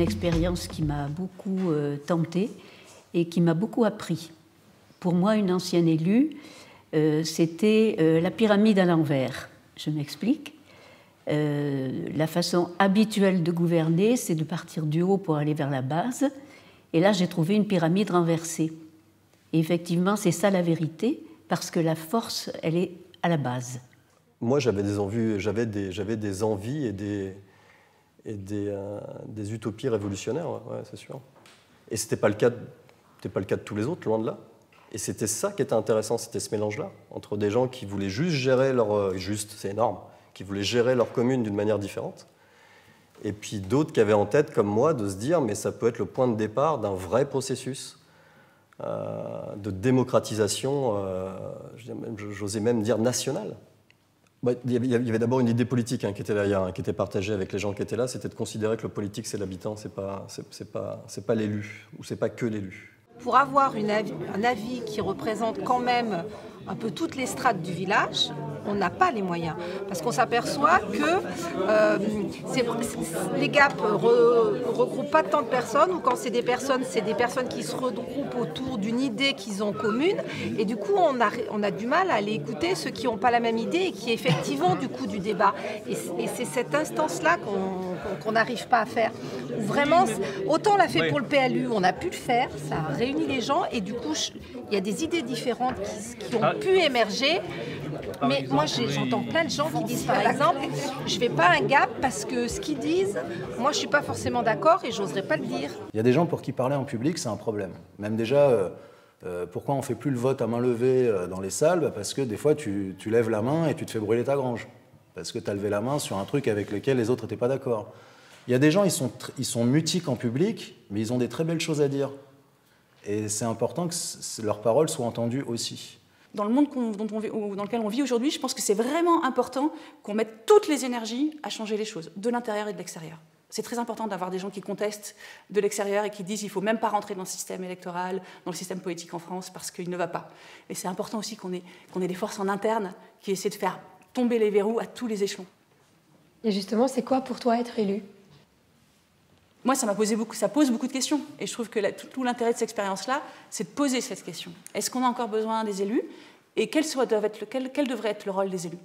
une expérience qui m'a beaucoup tentée et qui m'a beaucoup appris. Pour moi, une ancienne élue, c'était la pyramide à l'envers. Je m'explique. La façon habituelle de gouverner, c'est de partir du haut pour aller vers la base. Et là, j'ai trouvé une pyramide renversée. Et effectivement, c'est ça la vérité, parce que la force, elle est à la base. Moi, j'avais des envies et des utopies révolutionnaires, ouais, c'est sûr. Et ce n'était pas le cas de tous les autres, loin de là. Et c'était ça qui était intéressant, c'était ce mélange-là, entre des gens qui voulaient juste gérer c'est énorme, qui voulaient gérer leur commune d'une manière différente, et puis d'autres qui avaient en tête, comme moi, de se dire, mais ça peut être le point de départ d'un vrai processus de démocratisation, j'osais même dire nationale. Il y avait d'abord une idée politique qui était là, qui était partagée avec les gens qui étaient là, c'était de considérer que le politique, c'est l'habitant, c'est pas l'élu, ou c'est pas que l'élu. Pour avoir un avis qui représente quand même un peu toutes les strates du village, on n'a pas les moyens. Parce qu'on s'aperçoit que les GAP ne regroupent pas tant de personnes, ou quand c'est des personnes qui se regroupent autour d'une idée qu'ils ont commune. Et du coup, on a du mal à aller écouter ceux qui n'ont pas la même idée et qui effectivement du coup du débat. Et c'est cette instance-là qu'on n'arrive pas à faire. Vraiment, autant on l'a fait pour le PLU, on a pu le faire, ça a réuni les gens et du coup, il y a des idées différentes qui ont pu émerger. Mais moi, j'entends plein de gens qui disent, par exemple, je ne fais pas un GAP parce que ce qu'ils disent, moi, je ne suis pas forcément d'accord et je n'oserais pas le dire. Il y a des gens pour qui parler en public, c'est un problème. Même déjà, pourquoi on ne fait plus le vote à main levée dans les salles? Parce que des fois, tu lèves la main et tu te fais brûler ta grange. Parce que tu as levé la main sur un truc avec lequel les autres n'étaient pas d'accord. Il y a des gens, ils sont mutiques en public, mais ils ont des très belles choses à dire. Et c'est important que leurs paroles soient entendues aussi. Dans le monde dans lequel on vit aujourd'hui, je pense que c'est vraiment important qu'on mette toutes les énergies à changer les choses, de l'intérieur et de l'extérieur. C'est très important d'avoir des gens qui contestent de l'extérieur et qui disent qu'il ne faut même pas rentrer dans le système électoral, dans le système politique en France, parce qu'il ne va pas. Et c'est important aussi qu'on ait des forces en interne qui essaient de faire tomber les verrous à tous les échelons. Et justement, c'est quoi pour toi être élu ? Moi, ça pose beaucoup de questions. Et je trouve que tout l'intérêt de cette expérience-là, c'est de poser cette question. Est-ce qu'on a encore besoin des élus ? Et quel devrait être le rôle des élus ?